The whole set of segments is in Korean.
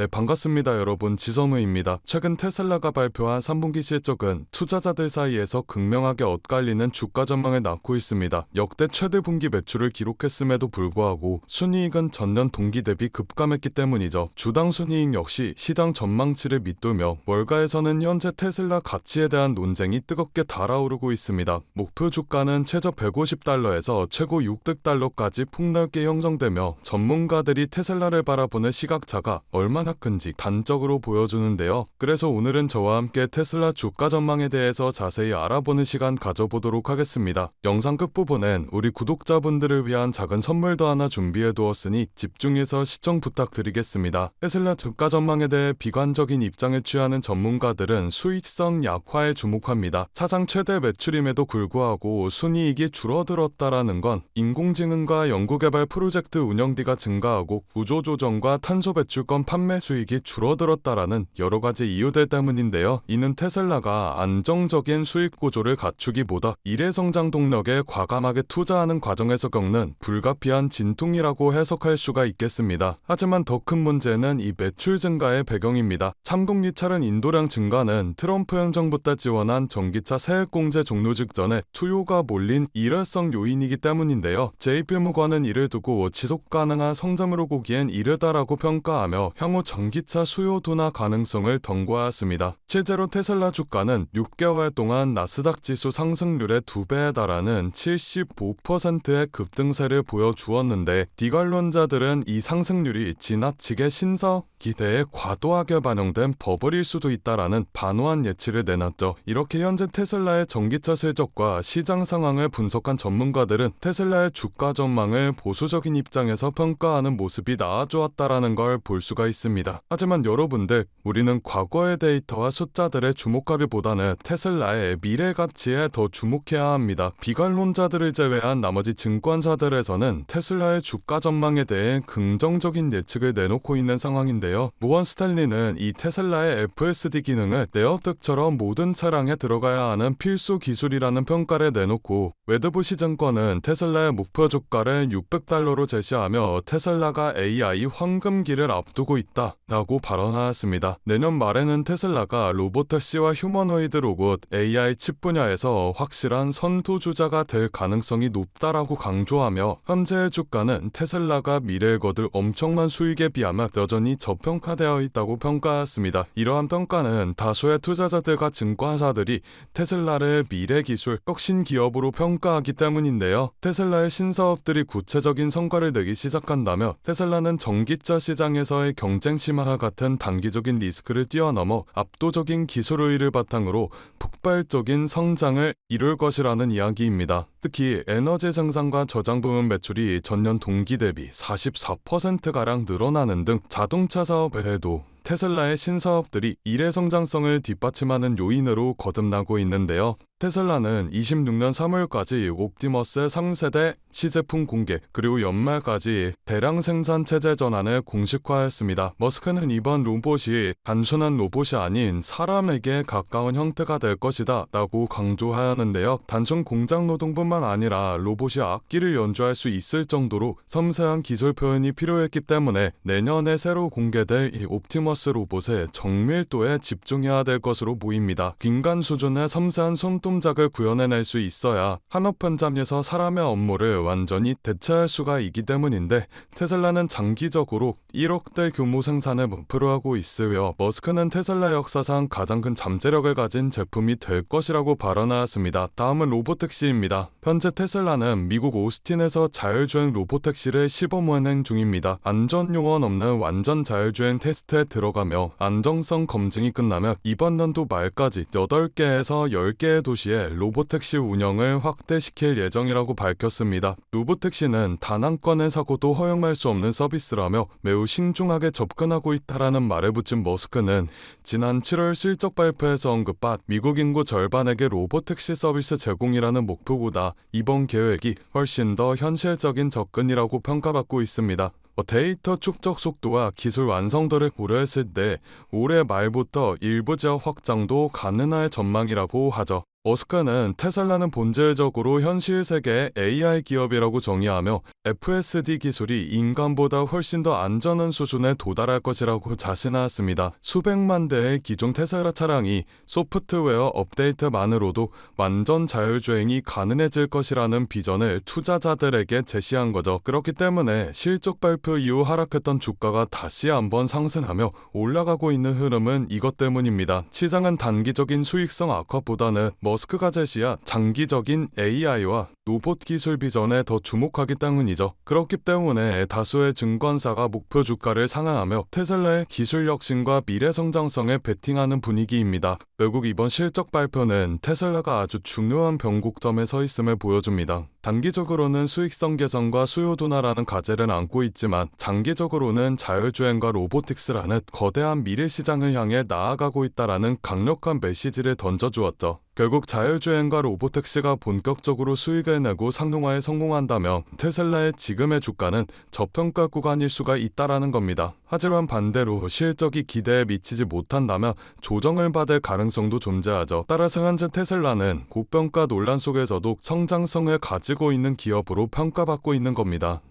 네, 반갑습니다 여러분. 지성우입니다. 최근 테슬라가 발표한 3분기 실적은 투자자들 사이에서 극명하게 엇갈리는 주가 전망을 낳고 있습니다. 역대 최대 분기 매출을 기록했음에도 불구하고 순이익은 전년 동기 대비 급감했기 때문이죠. 주당 순이익 역시 시장 전망치를 밑돌며 월가에서는 현재 테슬라 가치에 대한 논쟁이 뜨겁게 달아오르고 있습니다. 목표 주가는 최저 150달러에서 최고 600달러까지 폭넓게 형성되며 전문가들이 테슬라를 바라보는 시각차가 얼마나 큰지 단적으로 보여주는데요. 그래서 오늘은 저와 함께 테슬라 주가 전망에 대해서 자세히 알아보는 시간 가져보도록 하겠습니다. 영상 끝부분엔 우리 구독자분들을 위한 작은 선물도 하나 준비해두었으니 집중해서 시청 부탁드리겠습니다. 테슬라 주가 전망에 대해 비관적인 입장을 취하는 전문가들은 수익성 약화에 주목합니다. 사상 최대 매출임에도 불구하고 순이익이 줄어들었다라는 건 인공지능과 연구개발 프로젝트 운영비가 증가하고 구조조정과 탄소 배출권 판매 수익이 줄어들었다라는 여러가지 이유들 때문인데요. 이는 테슬라가 안정적인 수익 구조를 갖추기보다 미래 성장 동력에 과감하게 투자하는 과정에서 겪는 불가피한 진통이라고 해석할 수가 있겠습니다. 하지만 더 큰 문제는 이 매출 증가의 배경입니다. 3분기 인도량 증가는 트럼프 행정부 때 지원한 전기차 세액 공제 종료 직전에 수요가 몰린 일회성 요인이기 때문인데요. JP모건은 이를 두고 지속 가능한 성장으로 보기엔 이르다라고 평가하며 향후 전기차 수요 둔화 가능성을 경고하였습니다. 실제로 테슬라 주가는 6개월 동안 나스닥 지수 상승률의 2배에 달하는 75%의 급등세를 보여주었는데, 비관론자들은 이 상승률이 지나치게 신사업 기대에 과도하게 반영된 버블일 수도 있다라는 단호한 예측을 내놨죠. 이렇게 현재 테슬라의 전기차 실적과 시장 상황을 분석한 전문가들은 테슬라의 주가 전망을 보수적인 입장에서 평가하는 모습이 나아졌다라는 걸 볼 수가 있습니다. 하지만 여러분들, 우리는 과거의 데이터와 숫자들에 주목하기보다는 테슬라의 미래 가치에 더 주목해야 합니다. 비관론자들을 제외한 나머지 증권사들에서는 테슬라의 주가 전망에 대해 긍정적인 예측을 내놓고 있는 상황인데요. 모건 스탠리는 이 테슬라의 FSD 기능을 내업득처럼 모든 차량에 들어가야 하는 필수 기술이라는 평가를 내놓고, 웨드부시 증권은 테슬라의 목표 주가를 600달러로 제시하며 테슬라가 AI 황금기를 앞두고 있다라고 발언하였습니다. 내년 말에는 테슬라가 로보택시와 휴머노이드 로봇, AI 칩 분야에서 확실한 선두주자가 될 가능성이 높다라고 강조하며, 현재의 주가는 테슬라가 미래에 거둘 엄청난 수익에 비하면 여전히 저평가되어 있다고 평가했습니다. 이러한 평가는 다수의 투자자들과 증권사들이 테슬라를 미래 기술 혁신 기업으로 평가하기 때문인데요. 테슬라의 신사업들이 구체적인 성과를 내기 시작한다며 테슬라는 전기차 시장에서의 경쟁 심화와 같은 단기적인 리스크를 뛰어넘어 압도적인 기술 우위를 바탕으로 폭발적인 성장을 이룰 것이라는 이야기입니다. 특히 에너지 생산과 저장 부문 매출이 전년 동기 대비 44%가량 늘어나는 등 자동차 사업 외에도 테슬라의 신사업들이 미래 성장성을 뒷받침하는 요인으로 거듭나고 있는데요. 테슬라는 26년 3월까지 옵티머스의 3세대 시제품 공개, 그리고 연말까지 대량 생산 체제 전환을 공식화했습니다. 머스크는 이번 로봇이 단순한 로봇이 아닌 사람에게 가까운 형태가 될 것이다 라고 강조하였는데요. 단순 공장 노동뿐만 아니라 로봇이 악기를 연주할 수 있을 정도로 섬세한 기술 표현이 필요했기 때문에 내년에 새로 공개될 이 옵티머스 로봇의 정밀도에 집중해야 될 것으로 보입니다. 인간 수준의 섬세한 손동작을 구현해낼 수 있어야 산업 현장에서 사람의 업무를 완전히 대체할 수가 있기 때문인데, 테슬라는 장기적으로 1억대 규모 생산을 목표로 하고 있으며, 머스크는 테슬라 역사상 가장 큰 잠재력을 가진 제품이 될 것이라고 발언하였습니다. 다음은 로보택시입니다. 현재 테슬라는 미국 오스틴에서 자율주행 로보택시를 시범 운행 중입니다. 안전요원 없는 완전 자율주행 테스트에 들어가며 안정성 검증이 끝나면 이번 연도 말까지 8개에서 10개의 도시에 로보택시 운영을 확대시킬 예정이라고 밝혔습니다. 로보택시는 단 한 건의 사고도 허용할 수 없는 서비스라며 매우 신중하게 접근하고 있다라는 말을 붙인 머스크는 지난 7월 실적 발표에서 언급한 미국 인구 절반에게 로보택시 서비스 제공이라는 목표보다 이번 계획이 훨씬 더 현실적인 접근이라고 평가받고 있습니다. 데이터 축적 속도와 기술 완성도를 고려했을 때 올해 말부터 일부 지역 확장도 가능할 전망이라고 하죠. 머스크는 테슬라는 본질적으로 현실 세계의 AI 기업이라고 정의하며 FSD 기술이 인간보다 훨씬 더 안전한 수준에 도달할 것이라고 자신하였습니다. 수백만 대의 기존 테슬라 차량이 소프트웨어 업데이트만으로도 완전 자율주행이 가능해질 것이라는 비전을 투자자들에게 제시한 거죠. 그렇기 때문에 실적 발표 이후 하락했던 주가가 다시 한번 상승하며 올라가고 있는 흐름은 이것 때문입니다. 시장은 단기적인 수익성 악화보다는 머스크가 제시한 장기적인 AI와 로봇 기술 비전에 더 주목하기 때문이죠. 그렇기 때문에 다수의 증권사가 목표 주가를 상향하며 테슬라의 기술 혁신과 미래 성장성에 베팅하는 분위기입니다. 결국 이번 실적 발표는 테슬라가 아주 중요한 변곡점에 서 있음을 보여줍니다. 단기적으로는 수익성 개선과 수요 둔화라는 과제를 안고 있지만 장기적으로는 자율주행과 로보틱스라는 거대한 미래 시장을 향해 나아가고 있다라는 강력한 메시지를 던져주었죠. 결국 자율주행과 로보택시가 본격적으로 수익을 내고 상용화에 성공한다면 테슬라의 지금의 주가는 저평가 구간일 수가 있다라는 겁니다. 하지만 반대로 실적이 기대에 미치지 못한다면 조정을 받을 가능성도 존재하죠. 따라서 현재 테슬라는 고평가 논란 속에서도 성장성을 가지고 있는 기업으로 평가받고 있는 겁니다.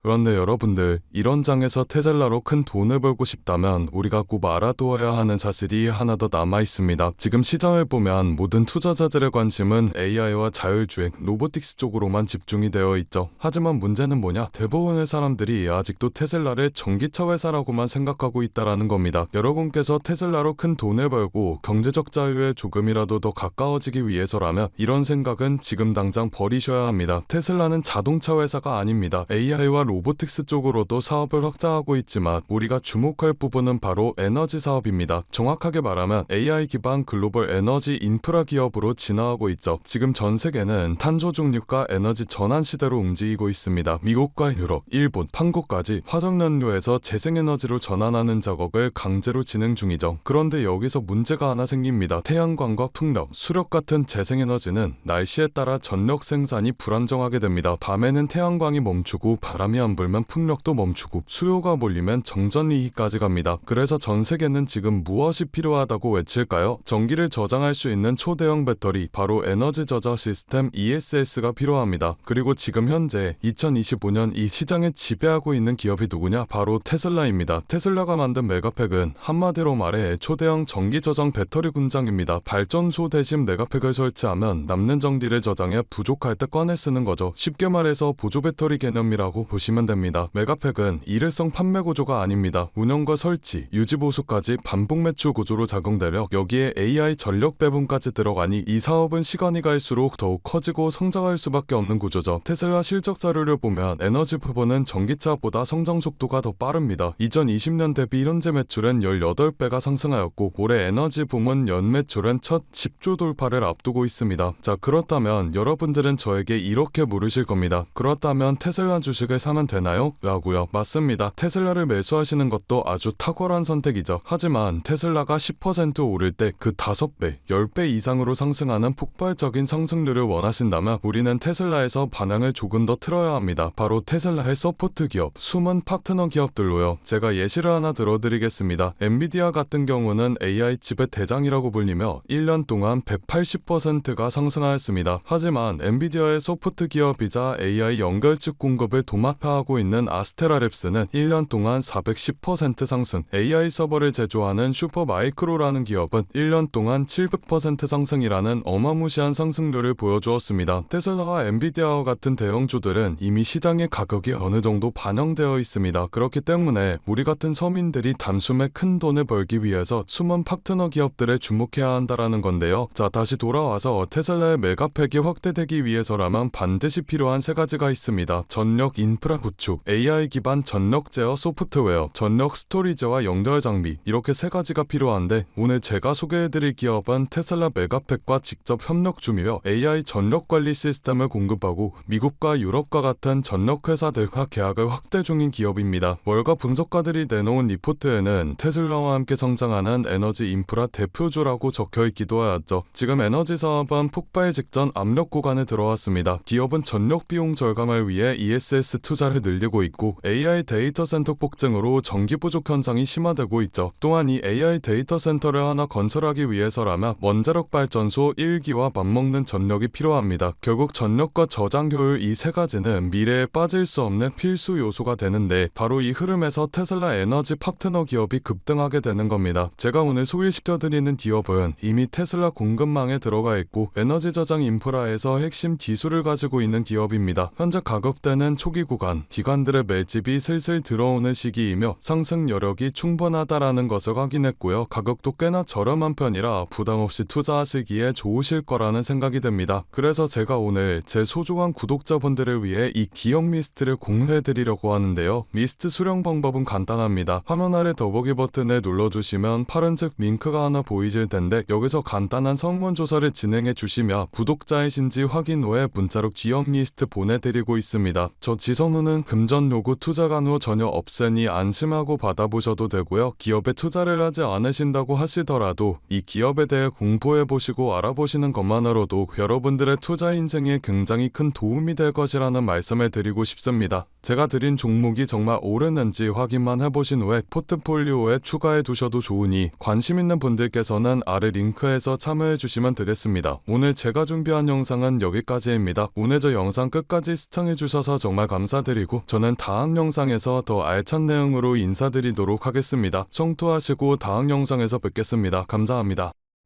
그런데 여러분들, 이런 장에서 테슬라로 큰 돈을 벌고 싶다면 우리가 꼭 알아두어야 하는 사실이 하나 더 남아있습니다. 지금 시장을 보면 모든 투자자들의 관심은 AI와 자율주행, 로보틱스 쪽으로만 집중이 되어 있죠. 하지만 문제는 뭐냐? 대부분의 사람들이 아직도 테슬라를 전기차 회사라고만 생각하고 있다라는 겁니다. 여러분께서 테슬라로 큰 돈을 벌고 경제적 자유에 조금이라도 더 가까워지기 위해서라면 이런 생각은 지금 당장 버리셔야 합니다. 테슬라는 자동차 회사가 아닙니다. AI와 로보틱스 쪽으로도 사업을 확장하고 있지만 우리가 주목할 부분은 바로 에너지 사업입니다. 정확하게 말하면 AI 기반 글로벌 에너지 인프라 기업으로 진화하고 있죠. 지금 전 세계는 탄소 중립과 에너지 전환 시대로 움직이고 있습니다. 미국과 유럽, 일본, 한국까지 화석연료에서 재생에너지로 전환하는 작업을 강제로 진행 중이죠. 그런데 여기서 문제가 하나 생깁니다. 태양광과 풍력, 수력 같은 재생에너지는 날씨에 따라 전력 생산이 불안정하게 됩니다. 밤에는 태양광이 멈추고 바람이 안 불면 풍력도 멈추고 수요가 몰리면 정전이익까지 갑니다. 그래서 전 세계는 지금 무엇이 필요하다고 외칠까요? 전기를 저장할 수 있는 초대형 배터리, 바로 에너지 저장 시스템 ESS가 필요합니다. 그리고 지금 현재 2025년 이 시장을 지배하고 있는 기업이 누구냐? 바로 테슬라입니다. 테슬라가 만든 메가팩은 한마디로 말해 초대형 전기 저장 배터리 공장입니다. 발전소 대신 메가팩을 설치하면 남는 전기를 저장해 부족할 때 꺼내 쓰는 거죠. 쉽게 말해서 보조 배터리 개념이라고 보시면 됩니다. 메가팩은 일회성 판매 구조가 아닙니다. 운영과 설치, 유지 보수까지 반복 매출 구조로 작용되려 여기에 AI 전력 배분까지 들어가니 이 사업은 시간이 갈수록 더욱 커지고 성장할 수밖에 없는 구조죠. 테슬라 실적 자료를 보면 에너지 부분은 전기차보다 성장 속도가 더 빠릅니다. 2020년 대비 현재 매출은 18배가 상승하였고 올해 에너지 부문 연 매출은 첫 10조 돌파를 앞두고 있습니다. 자, 그렇다면 여러분들은 저에게 이렇게 물으실 겁니다. 그렇다면 테슬라 주식을 사면 되나요? 라고요. 맞습니다. 테슬라를 매수하시는 것도 아주 탁월한 선택이죠. 하지만 테슬라가 10% 오를 때 그 5배, 10배 이상으로 상승하는 폭발적인 상승률을 원하신다면 우리는 테슬라에서 방향을 조금 더 틀어야 합니다. 바로 테슬라의 서포트 기업, 숨은 파트너 기업들로요. 제가 예시를 하나 들어드리겠습니다. 엔비디아 같은 경우는 AI 칩의 대장이라고 불리며 1년 동안 180%가 상승하였습니다. 하지만 엔비디아의 소프트 기업이자 AI 연결칩 공급을 도맡아하고 있는 아스테라랩스는 1년 동안 410% 상승, AI 서버를 제조하는 슈퍼마이크로라는 기업은 1년 동안 700% 상승이라는 어마무시한 상승률을 보여주었습니다. 테슬라와 엔비디아와 같은 대형주들은 이미 시장의 가격이 어느 정도 반영되어 있습니다. 그렇기 때문에 우리 같은 서민들이 단숨에 큰 돈을 벌기 위해서 숨은 파트너 기업들에 주목해야 한다라는 건데요. 자, 다시 돌아와서 테슬라의 메가팩이 확대되기 위해서라면 반드시 필요한 세 가지가 있습니다. 전력 인프라 구축, AI 기반 전력 제어 소프트웨어, 전력 스토리지와 연결 장비, 이렇게 세 가지가 필요한데 오늘 제가 소개해드릴 기업은 테슬라 메가팩과 직접 협력 중이며 AI 전력 관리 시스템을 공급하고 미국과 유럽과 같은 전력 회사들과 계약을 확대 중인 기업입니다. 월가 분석가들이 내놓은 리포트에는 테슬라와 함께 성장하는 에너지 인프라 대표주라고 적혀있기도 하였죠. 지금 에너지 사업은 폭발 직전 압력 구간에 들어왔습니다. 기업은 전력 비용 절감을 위해 ESS 투자 투자를 늘리고 있고 AI 데이터 센터 폭증으로 전기 부족 현상이 심화되고 있죠. 또한 이 AI 데이터 센터를 하나 건설하기 위해서라면 원자력 발전소 1기와 맞먹는 전력이 필요합니다. 결국 전력과 저장 효율 이 세 가지는 미래에 빠질 수 없는 필수 요소가 되는데 바로 이 흐름에서 테슬라 에너지 파트너 기업이 급등하게 되는 겁니다. 제가 오늘 소개시켜드리는 기업은 이미 테슬라 공급망에 들어가 있고 에너지 저장 인프라에서 핵심 기술을 가지고 있는 기업입니다. 현재 가격대는 초기 구간, 기관들의 매집이 슬슬 들어오는 시기이며 상승 여력이 충분하다라는 것을 확인했고요. 가격도 꽤나 저렴한 편이라 부담없이 투자하시기에 좋으실 거라는 생각이 듭니다. 그래서 제가 오늘 제 소중한 구독자분들을 위해 이 기업 리스트를 공유해드리려고 하는데요. 리스트 수령 방법은 간단합니다. 화면 아래 더보기 버튼을 눌러주시면 파란색 링크가 하나 보이실 텐데 여기서 간단한 설문조사를 진행해 주시면 구독자이신지 확인 후에 문자로 기업 리스트 보내드리고 있습니다. 저 지선우는 금전 요구 투자 간호 전혀 없으니 안심하고 받아보셔도 되고요. 기업에 투자를 하지 않으신다고 하시더라도 이 기업에 대해 공부해보시고 알아보시는 것만으로도 여러분들의 투자 인생에 굉장히 큰 도움이 될 것이라는 말씀을 드리고 싶습니다. 제가 드린 종목이 정말 옳았는지 확인만 해보신 후에 포트폴리오에 추가해 두셔도 좋으니 관심 있는 분들께서는 아래 링크에서 참여해 주시면 되겠습니다. 오늘 제가 준비한 영상은 여기까지입니다. 오늘 저 영상 끝까지 시청해 주셔서 정말 감사드리고 저는 다음 영상에서 더 알찬 내용으로 인사드리도록 하겠습니다. 청토하시고 다음 영상에서 뵙겠습니다. 감사합니다.